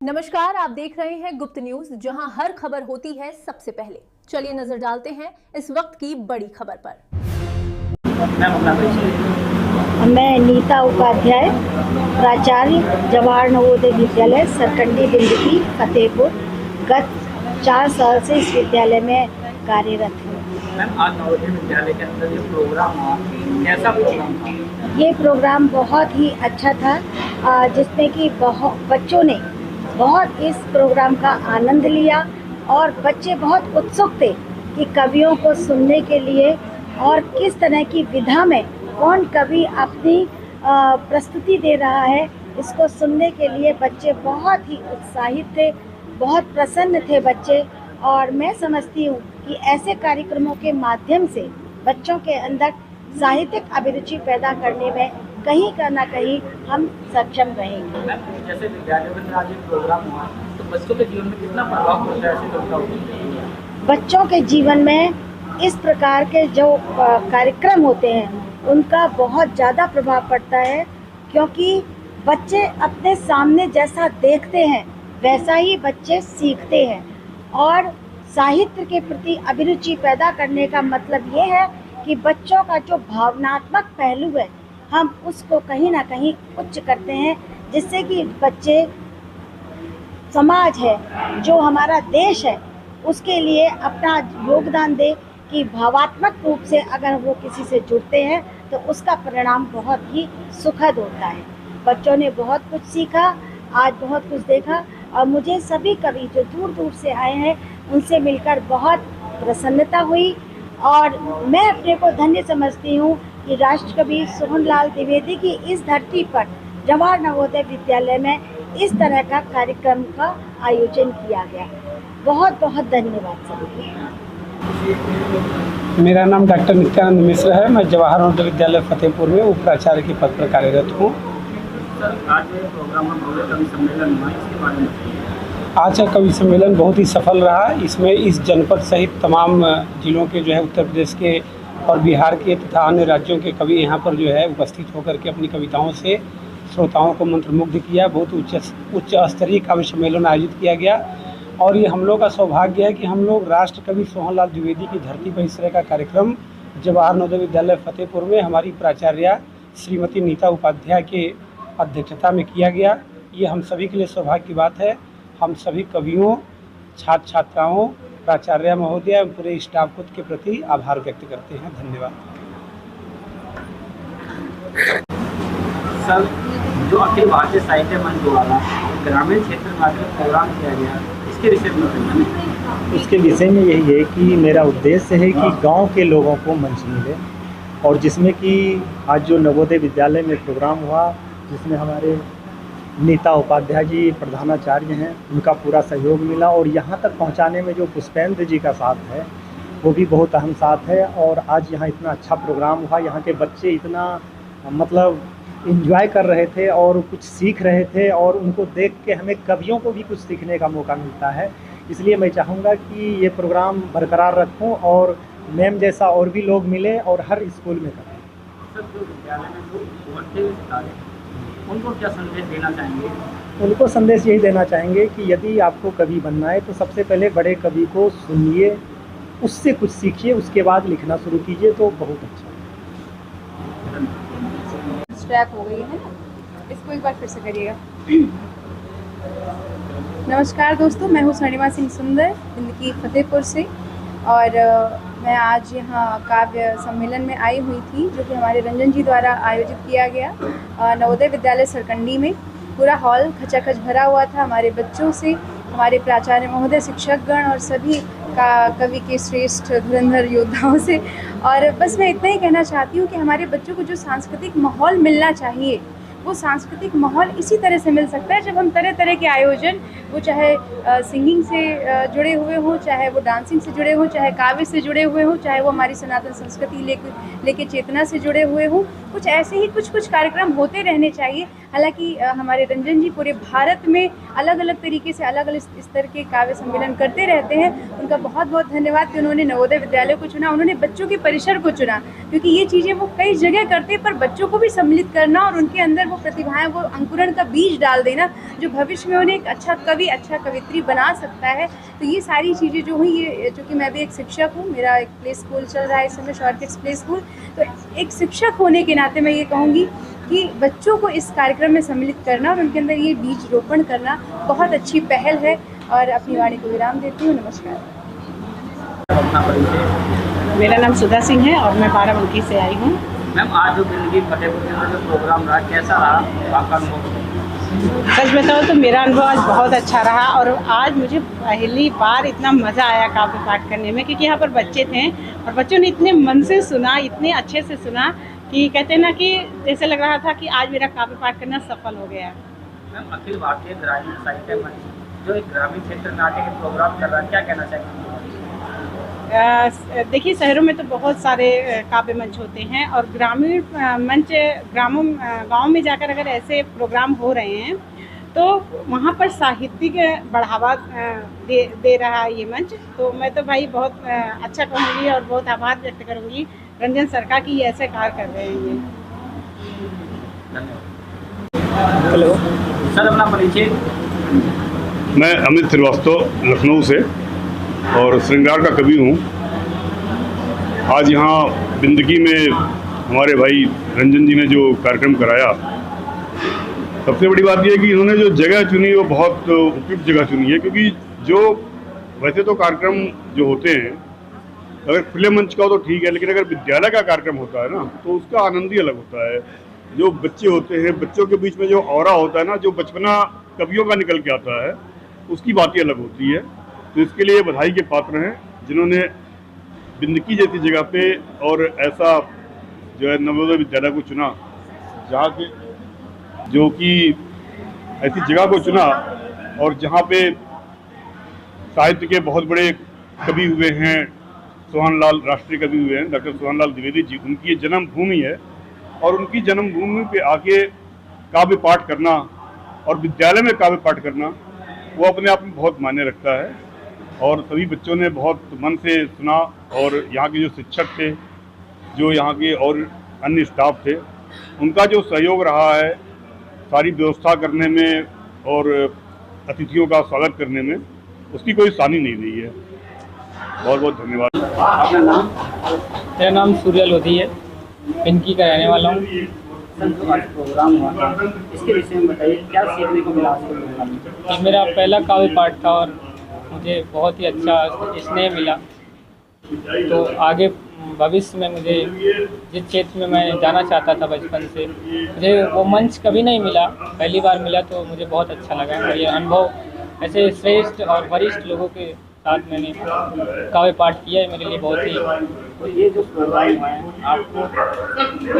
नमस्कार, आप देख रहे हैं गुप्त न्यूज, जहां हर खबर होती है सबसे पहले। चलिए नजर डालते हैं इस वक्त की बड़ी खबर पर। मैं नीता उपाध्याय, प्राचार्य जवाहर नवोदय विद्यालय सरकंडी बिंदकी फतेहपुर, गत 4 साल से इस विद्यालय में कार्यरत हूँ। मैम, आज नवोदय विद्यालय के अंदर ये प्रोग्राम हुआ, कैसा प्रोग्राम था? ये प्रोग्राम बहुत ही अच्छा था, जिसमें कि बच्चों ने बहुत इस प्रोग्राम का आनंद लिया और बच्चे बहुत उत्सुक थे कि कवियों को सुनने के लिए और किस तरह की विधा में कौन कवि अपनी प्रस्तुति दे रहा है, इसको सुनने के लिए बच्चे बहुत ही उत्साहित थे, बहुत प्रसन्न थे बच्चे। और मैं समझती हूँ कि ऐसे कार्यक्रमों के माध्यम से बच्चों के अंदर साहित्यिक अभिरुचि पैदा करने में कहीं ना कहीं हम सक्षम रहेंगे। जैसे विद्यालय में आज एक प्रोग्राम हुआ, तो बच्चों के जीवन में कितना प्रभाव पड़ता है ऐसे प्रोग्राम? बच्चों के जीवन में इस प्रकार के जो कार्यक्रम होते हैं उनका बहुत ज़्यादा प्रभाव पड़ता है, क्योंकि बच्चे अपने सामने जैसा देखते हैं वैसा ही बच्चे सीखते हैं। और साहित्य के प्रति अभिरुचि पैदा करने का मतलब ये है कि बच्चों का जो भावनात्मक पहलू है हम उसको कहीं ना कहीं उच्च करते हैं, जिससे कि बच्चे समाज है, जो हमारा देश है, उसके लिए अपना योगदान दे कि भावात्मक रूप से अगर वो किसी से जुड़ते हैं तो उसका परिणाम बहुत ही सुखद होता है। बच्चों ने बहुत कुछ सीखा, आज बहुत कुछ देखा, और मुझे सभी कवि जो दूर दूर से आए हैं उनसे मिलकर बहुत प्रसन्नता हुई। और मैं अपने को धन्य समझती हूँ कि राष्ट्रकवि सोहनलाल द्विवेदी की इस धरती पर जवाहर नवोदय विद्यालय में इस तरह का कार्यक्रम का आयोजन किया गया। बहुत बहुत धन्यवाद सभी। मेरा नाम डॉक्टर नित्यानंद मिश्र है। मैं जवाहर नवोदय विद्यालय फतेहपुर में उप प्राचार्य के पद पर कार्यरत हूँ। आज ये प्रोग्राम कवि सम्मेलन हुआ, इसके बारे में बताइए। आज का कवि सम्मेलन बहुत ही सफल रहा। इसमें इस जनपद सहित तमाम जिलों के जो है उत्तर प्रदेश के और बिहार के तथा अन्य राज्यों के कवि यहाँ पर जो है उपस्थित होकर के अपनी कविताओं से श्रोताओं को मंत्रमुग्ध किया। बहुत उच्च स्तरीय कवि सम्मेलन आयोजित किया गया और ये हम लोग का सौभाग्य है कि हम लोग राष्ट्रकवि सोहनलाल द्विवेदी की धरती पर इस तरह का कार्यक्रम जवाहर नवोदय विद्यालय फतेहपुर में हमारी प्राचार्या श्रीमती नीता उपाध्याय के अध्यक्षता में किया गया। ये हम सभी के लिए सौभाग्य की बात है। हम सभी कवियों, छात्र छात्राओं, प्राचार्य महोदय एवं पूरे स्टाफ के प्रति आभार व्यक्त करते हैं। धन्यवाद। सर, जो अखिल भारतीय साहित्य मंच द्वारा ग्रामीण क्षेत्र में आकर प्रोग्राम किया गया, इसके विषय में बताइए। उसके विषय में यही है कि मेरा उद्देश्य है कि गांव के लोगों को मंच मिले, और जिसमें कि आज जो नवोदय विद्यालय में प्रोग्राम हुआ, जिसमें हमारे नीता उपाध्याय जी प्रधानाचार्य हैं, उनका पूरा सहयोग मिला। और यहाँ तक पहुँचाने में जो पुष्पेंद्र जी का साथ है वो भी बहुत अहम साथ है। और आज यहाँ इतना अच्छा प्रोग्राम हुआ, यहाँ के बच्चे इतना मतलब एंजॉय कर रहे थे और कुछ सीख रहे थे, और उनको देख के हमें कवियों को भी कुछ सीखने का मौका मिलता है। इसलिए मैं चाहूँगा कि ये प्रोग्राम बरकरार रखूँ और मैम जैसा और भी लोग मिले और हर स्कूल में करें। सर, जो विद्यालय में जो बढ़ते सितारे, उनको क्या संदेश देना चाहेंगे? उनको संदेश यही देना चाहेंगे कि यदि आपको कवि बनना है तो सबसे पहले बड़े कवि को सुनिए, उससे कुछ सीखिए, उसके बाद लिखना शुरू कीजिए तो बहुत अच्छा है। स्ट्रैप हो गई है ना, इसको एक बार फिर से करिएगा। नमस्कार दोस्तों, मैं हूँ स्वर्णिमा सिंह सुंदर, जिंदगी फतेहपुर से। और मैं आज यहाँ काव्य सम्मेलन में आई हुई थी, जो कि हमारे रंजन जी द्वारा आयोजित किया गया नवोदय विद्यालय सरकंडी में। पूरा हॉल खचाखच भरा हुआ था हमारे बच्चों से, हमारे प्राचार्य महोदय, शिक्षकगण और सभी का कवि के श्रेष्ठ धुरंधर योद्धाओं से। और बस मैं इतना ही कहना चाहती हूँ कि हमारे बच्चों को जो सांस्कृतिक माहौल मिलना चाहिए, वो सांस्कृतिक माहौल इसी तरह से मिल सकता है जब हम तरह तरह के आयोजन, वो चाहे सिंगिंग से जुड़े हुए हों, चाहे वो डांसिंग से जुड़े हों, चाहे काव्य से जुड़े हुए हों, चाहे वो हमारी सनातन संस्कृति लेके चेतना से जुड़े हुए हों, कुछ ऐसे ही कुछ कार्यक्रम होते रहने चाहिए। हालांकि हमारे रंजन जी पूरे भारत में अलग अलग तरीके से अलग अलग स्तर के काव्य सम्मेलन करते रहते हैं। उनका बहुत बहुत धन्यवाद कि उन्होंने नवोदय विद्यालय को चुना, उन्होंने बच्चों के परिसर को चुना, क्योंकि ये चीज़ें वो कई जगह करते हैं, पर बच्चों को भी सम्मिलित करना और उनके अंदर वो प्रतिभाएं, वो अंकुरण का बीज डाल देना जो भविष्य में उन्हें एक अच्छा कवि, अच्छा कवित्री बना सकता है। तो ये सारी चीज़ें जो हुई, ये चूँकि मैं भी एक शिक्षक हूँ, मेरा एक प्ले स्कूल चल रहा है इस समय, शॉर्टकिड्स प्ले स्कूल, तो एक शिक्षक होने के नाते मैं ये कहूँगी कि बच्चों को इस कार्यक्रम में सम्मिलित करना और उनके अंदर ये बीज रोपण करना बहुत अच्छी पहल है। और अपनी वाणी को विराम देती हूँ। नमस्कार। मेरा नाम सुधा सिंह है और मैं बाराबंकी से आई हूँ। मैम, आज जो बिंदगी फतेहपुर के अंदर जो प्रोग्राम रहा, कैसा रहा आपका अनुभव? सच बताओ तो मेरा अनुभव आज बहुत अच्छा रहा और आज मुझे पहली बार इतना मज़ा आया काव्य पाठ करने में, क्योंकि यहाँ पर बच्चे थे और बच्चों ने इतने मन से सुना, इतने अच्छे से सुना कि कहते हैं ना कि जैसे लग रहा था कि आज मेरा काव्य पाठ करना सफल हो गया। मैम, अखिल भारतीय ग्रामीण साहित्य मंच जो एक ग्रामीण क्षेत्र में आके प्रोग्राम कर रहा है, क्या कहना चाहिए? देखिए, शहरों में तो बहुत सारे काव्य मंच होते हैं और ग्रामीण मंच गाँव में जाकर अगर ऐसे प्रोग्राम हो रहे हैं तो वहाँ पर साहित्यिक बढ़ावा दे रहा है ये मंच। तो मैं तो भाई बहुत अच्छा कहूँगी और बहुत आभार व्यक्त करूँगी रंजन सरकार की, ये ऐसे कार्य कर रहे हैं ये। हेलो सर, अपना परिचय। मैं अमित श्रीवास्तव लखनऊ से और श्रृंगार का कवि हूँ। आज यहाँ बिंदगी में हमारे भाई रंजन जी ने जो कार्यक्रम कराया, सबसे बड़ी बात यह है कि इन्होंने जो जगह चुनी वो बहुत उपयुक्त जगह चुनी है, क्योंकि जो वैसे तो कार्यक्रम जो होते हैं अगर खुले मंच का हो तो ठीक है, लेकिन अगर विद्यालय का कार्यक्रम होता है ना तो उसका आनंद ही अलग होता है। जो बच्चे होते हैं, बच्चों के बीच में जो ऑरा होता है ना, जो बचपना कवियों का निकल के आता है, उसकी बात ही अलग होती है। तो इसके लिए बधाई के पात्र हैं जिन्होंने बिंदकी जैसी जगह पे और ऐसा जो है नवोदय विद्यालय को चुना, जहाँ के जो कि ऐसी जगह को चुना और जहाँ पे साहित्य के बहुत बड़े कवि हुए हैं, सोहनलाल राष्ट्रीय कवि हुए हैं, डॉक्टर सोहनलाल द्विवेदी जी, उनकी ये जन्मभूमि है और उनकी जन्मभूमि पे आके काव्य पाठ करना और विद्यालय में काव्य पाठ करना वो अपने आप में बहुत मायने रखता है। और सभी बच्चों ने बहुत मन से सुना और यहाँ के जो शिक्षक थे, जो यहाँ के और अन्य स्टाफ थे, उनका जो सहयोग रहा है सारी व्यवस्था करने में और अतिथियों का स्वागत करने में, उसकी कोई सानी नहीं रही है। बहुत बहुत धन्यवाद। आपका नाम? मेरा नाम सूर्य लोधी है, पिंकी का रहने वाला हूँ। सर, जो आज प्रोग्राम हुआ था इसके विषय में बताइए, क्या सीखने को मिला आपको प्रोग्राम में? ये मेरा पहला काव्य पाठ था और मुझे बहुत ही अच्छा स्नेह मिला। तो आगे भविष्य में मुझे जिस क्षेत्र में मैं जाना चाहता था बचपन से, मुझे वो मंच कभी नहीं मिला, पहली बार मिला, तो मुझे बहुत अच्छा लगा। और ये अनुभव ऐसे श्रेष्ठ और वरिष्ठ लोगों के साथ मैंने काव्य पाठ किया है, मेरे लिए बहुत ही। तो ये जो प्रोग्राम हुआ है आपको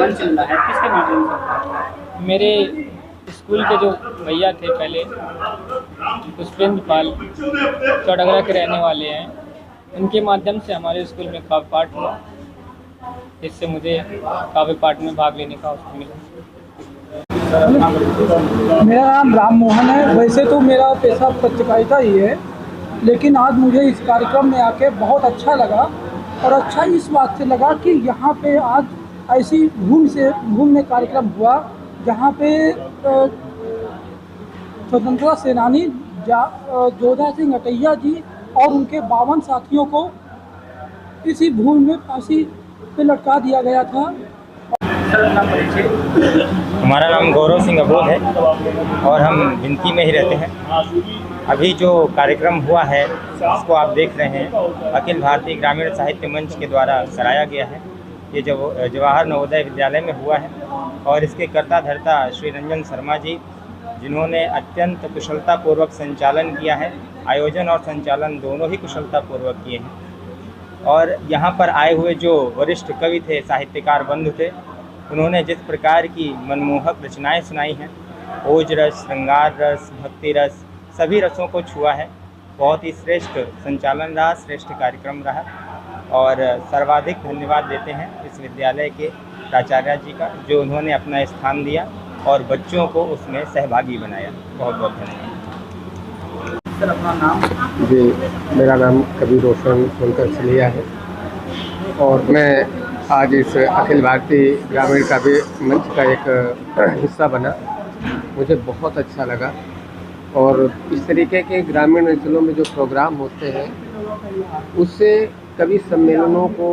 मंच मिला है, किसके माध्यम से? मेरे स्कूल के जो भैया थे पहले, पुष्पेंद्र पाल, चौडगरा के रहने वाले हैं, उनके माध्यम से हमारे स्कूल में काव्य पाठ हुआ, जिससे मुझे काव्य पाठ में भाग लेने का अवसर मिला। मेरा नाम राम मोहन है। वैसे तो मेरा पेशा पत्रकारिता ही है, लेकिन आज मुझे इस कार्यक्रम में आके बहुत अच्छा लगा। और अच्छा इस बात से लगा कि यहाँ पे आज ऐसी भूमि में कार्यक्रम हुआ जहाँ पे स्वतंत्रता सेनानी जोधा सिंह अटैया जी और उनके 52 साथियों को इसी भूमि में फांसी पे लटका दिया गया था। हमारा नाम गौरव सिंह अबोध है और हम बिंदकी में ही रहते हैं। अभी जो कार्यक्रम हुआ है उसको आप देख रहे हैं, अखिल भारतीय ग्रामीण साहित्य मंच के द्वारा कराया गया है। ये जवाहर नवोदय विद्यालय में हुआ है और इसके कर्ता धर्ता श्री रंजन शर्मा जी, जिन्होंने अत्यंत कुशलतापूर्वक संचालन किया है। आयोजन और संचालन दोनों ही कुशलतापूर्वक किए हैं। और यहाँ पर आए हुए जो वरिष्ठ कवि थे, साहित्यकार बंधु थे, उन्होंने जिस प्रकार की मनमोहक रचनाएं सुनाई हैं, ओज रस, श्रृंगार रस, भक्ति रस, सभी रसों को छुआ है। बहुत ही श्रेष्ठ संचालन रहा, श्रेष्ठ कार्यक्रम रहा और सर्वाधिक धन्यवाद देते हैं इस विद्यालय के प्राचार्य जी का, जो उन्होंने अपना स्थान दिया और बच्चों को उसमें सहभागी बनाया। बहुत बहुत धन्यवाद। सर अपना नाम? जी, मेरा नाम कबीर रोशन सोनकर सलिया है और मैं आज इस अखिल भारतीय ग्रामीण काव्य मंच का एक हिस्सा बना। मुझे बहुत अच्छा लगा और इस तरीके के ग्रामीण अंचलों में जो प्रोग्राम होते हैं उससे कवि सम्मेलनों को